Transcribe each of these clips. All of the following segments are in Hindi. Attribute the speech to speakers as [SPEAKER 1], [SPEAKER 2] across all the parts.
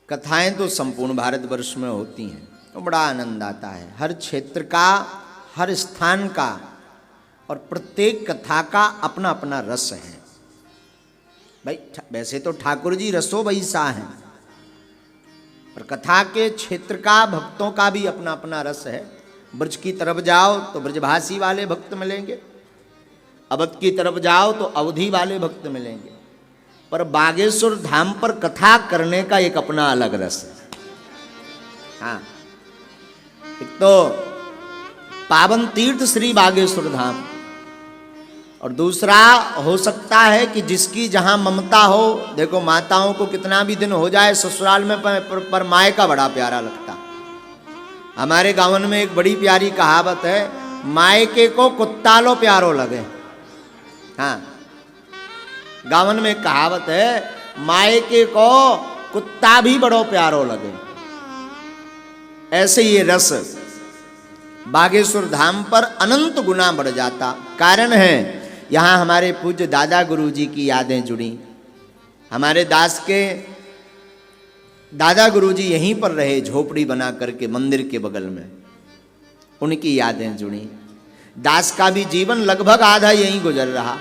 [SPEAKER 1] कथाएं तो संपूर्ण भारतवर्ष में होती हैं, तो बड़ा आनंद आता है। हर क्षेत्र का, हर स्थान का और प्रत्येक कथा का अपना अपना रस है। भाई वैसे तो ठाकुर जी रसो वैसा हैं, पर कथा के क्षेत्र का, भक्तों का भी अपना अपना रस है। ब्रज की तरफ जाओ तो ब्रजभाषी वाले भक्त मिलेंगे, अवध की तरफ जाओ तो अवधी वाले भक्त मिलेंगे, पर बागेश्वर धाम पर कथा करने का एक अपना अलग रस है। हाँ, एक तो पावन तीर्थ श्री बागेश्वर धाम, और दूसरा हो सकता है कि जिसकी जहां ममता हो। देखो माताओं को कितना भी दिन हो जाए ससुराल में, पर माए का बड़ा प्यारा लगता। हमारे गाँव में एक बड़ी प्यारी कहावत है, मायके को कुत्ता लो प्यारो लगे। हाँ, गाँव में एक कहावत है, मायके को कुत्ता भी बड़ो प्यारो लगे। ऐसे ये रस बागेश्वर धाम पर अनंत गुना बढ़ जाता। कारण है यहाँ हमारे पूज्य दादा गुरु जी की यादें जुड़ी। हमारे दास के दादा गुरु जी यहीं पर रहे, झोपड़ी बना करके मंदिर के बगल में, उनकी यादें जुड़ी। दास का भी जीवन लगभग आधा यहीं गुजर रहा।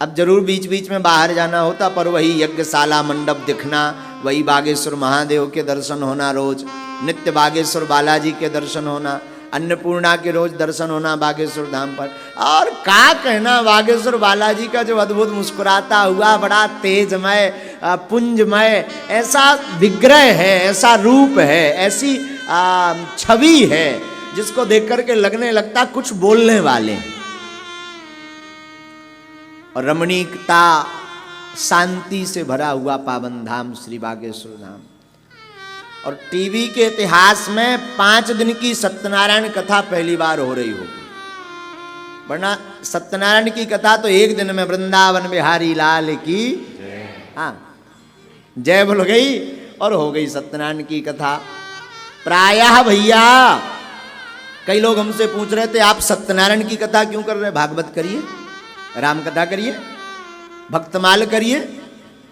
[SPEAKER 1] अब जरूर बीच बीच में बाहर जाना होता, पर वही यज्ञशाला मंडप दिखना, वही बागेश्वर महादेव के दर्शन होना रोज, नित्य बागेश्वर बालाजी के दर्शन होना, अन्नपूर्णा के रोज दर्शन होना बागेश्वर धाम पर। और का कहना, बागेश्वर बालाजी का जो अद्भुत मुस्कुराता हुआ बड़ा तेजमय पुंजमय ऐसा विग्रह है, ऐसा रूप है, ऐसी छवि है, जिसको देख करके लगने लगता कुछ बोलने वाले। और रमणीकता शांति से भरा हुआ पावन धाम श्री बागेश्वर धाम। और टीवी के इतिहास में 5 दिन की सत्यनारायण कथा पहली बार हो रही होगी, वरना सत्यनारायण की कथा तो एक दिन में वृंदावन बिहारी लाल की हाँ जय बोल गई और हो गई सत्यनारायण की कथा। प्रायः भैया कई लोग हमसे पूछ रहे थे, आप सत्यनारायण की कथा क्यों कर रहे हैं? भागवत करिए, राम कथा करिए, भक्तमाल करिए,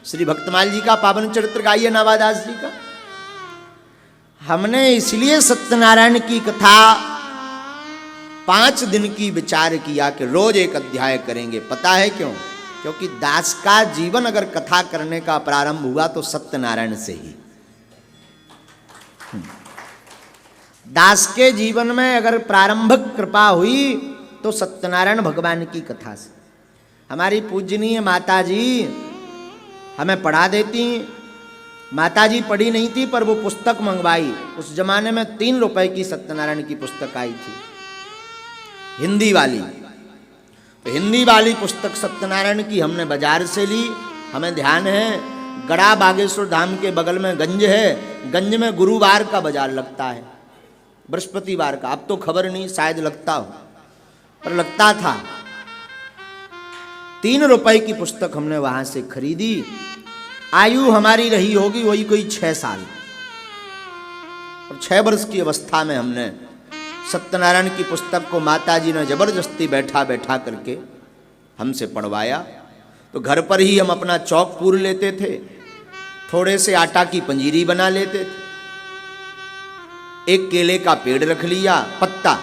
[SPEAKER 1] श्री भक्तमाल जी का पावन चरित्र गाइए, नवादास जी का। हमने इसलिए सत्यनारायण की कथा 5 दिन की विचार किया कि रोज एक अध्याय करेंगे। पता है क्यों? क्योंकि दास का जीवन अगर कथा करने का प्रारंभ हुआ तो सत्यनारायण से ही। दास के जीवन में अगर प्रारंभिक कृपा हुई तो सत्यनारायण भगवान की कथा से। हमारी पूजनीय माता जी हमें पढ़ा देती। माता जी पढ़ी नहीं थी, पर वो पुस्तक मंगवाई। उस जमाने में 3 रुपए की सत्यनारायण की पुस्तक आई थी, हिंदी वाली। तो हिंदी वाली पुस्तक सत्यनारायण की हमने बाजार से ली। हमें ध्यान है गड़ा बागेश्वर धाम के बगल में गंज है, गंज में गुरुवार का बाजार लगता है, बृहस्पतिवार का। अब तो खबर नहीं, शायद लगता हो, पर लगता था। 3 रुपए की पुस्तक हमने वहां से खरीदी। आयु हमारी रही होगी वही कोई 6 साल, और 6 वर्ष की अवस्था में हमने सत्यनारायण की पुस्तक को माताजी ने जबरदस्ती बैठा बैठा करके हमसे पढ़वाया। तो घर पर ही हम अपना चौक पूर लेते थे, थोड़े से आटा की पंजीरी बना लेते थे, एक केले का पेड़ रख लिया, पत्ता,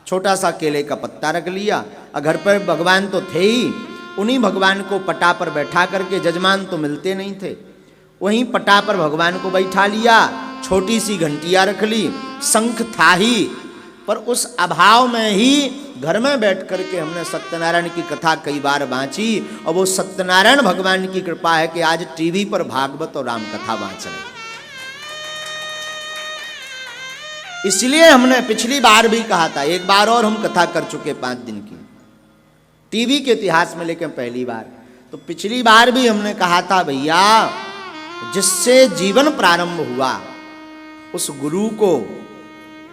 [SPEAKER 1] छोटा सा केले का पत्ता रख लिया। और घर पर भगवान तो थे ही, उन्हीं भगवान को पटा पर बैठा करके, जजमान तो मिलते नहीं थे, वहीं पटा पर भगवान को बैठा लिया। छोटी सी घंटिया रख ली, शंख था ही, पर उस अभाव में ही घर में बैठ करके हमने सत्यनारायण की कथा कई बार बाँची। और वो सत्यनारायण भगवान की कृपा है कि आज टीवी पर भागवत और राम कथा बाँच रहे। इसलिए हमने पिछली बार भी कहा था, एक बार और हम कथा कर चुके 5 दिन की टीवी के इतिहास में, लेकिन पहली बार। तो पिछली बार भी हमने कहा था भैया, जिससे जीवन प्रारंभ हुआ उस गुरु को,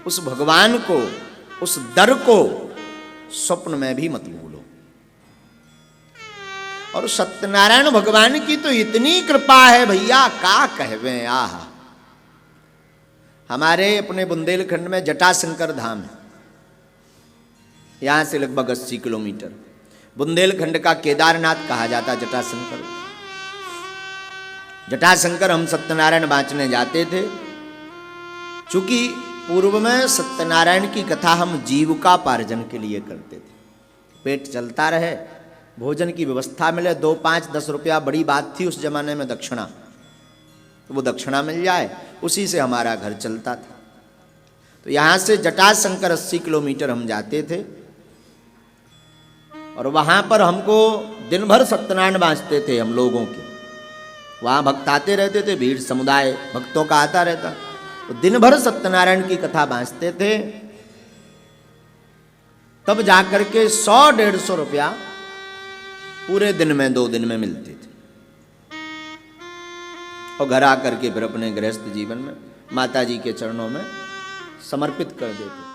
[SPEAKER 1] उस भगवान को, उस दर को स्वप्न में भी मत भूलो। और सत्यनारायण भगवान की तो इतनी कृपा है भैया, का कहवे। आह, हमारे अपने बुंदेलखंड में जटाशंकर धाम है, यहां से लगभग 80 किलोमीटर। बुंदेलखंड का केदारनाथ कहा जाता जटाशंकर। जटाशंकर हम सत्यनारायण बाँचने जाते थे। चूंकि पूर्व में सत्यनारायण की कथा हम जीविकापार्जन के लिए करते थे, पेट चलता रहे, भोजन की व्यवस्था मिले, 2, 5, 10 रुपया बड़ी बात थी उस जमाने में, दक्षिणा, तो वो दक्षिणा मिल जाए, उसी से हमारा घर चलता था। तो यहाँ से जटाशंकर 80 किलोमीटर हम जाते थे और वहाँ पर हमको दिन भर सत्यनारायण बाँचते थे हम लोगों के। वहाँ भक्त आते रहते थे, भीड़ समुदाय भक्तों का आता रहता, तो दिन भर सत्यनारायण की कथा बाँचते थे। तब जाकर के 100-150 रुपया पूरे दिन में, 2 दिन में मिलते थे और घर आकर के फिर अपने गृहस्थ जीवन में माता जी के चरणों में समर्पित कर देते।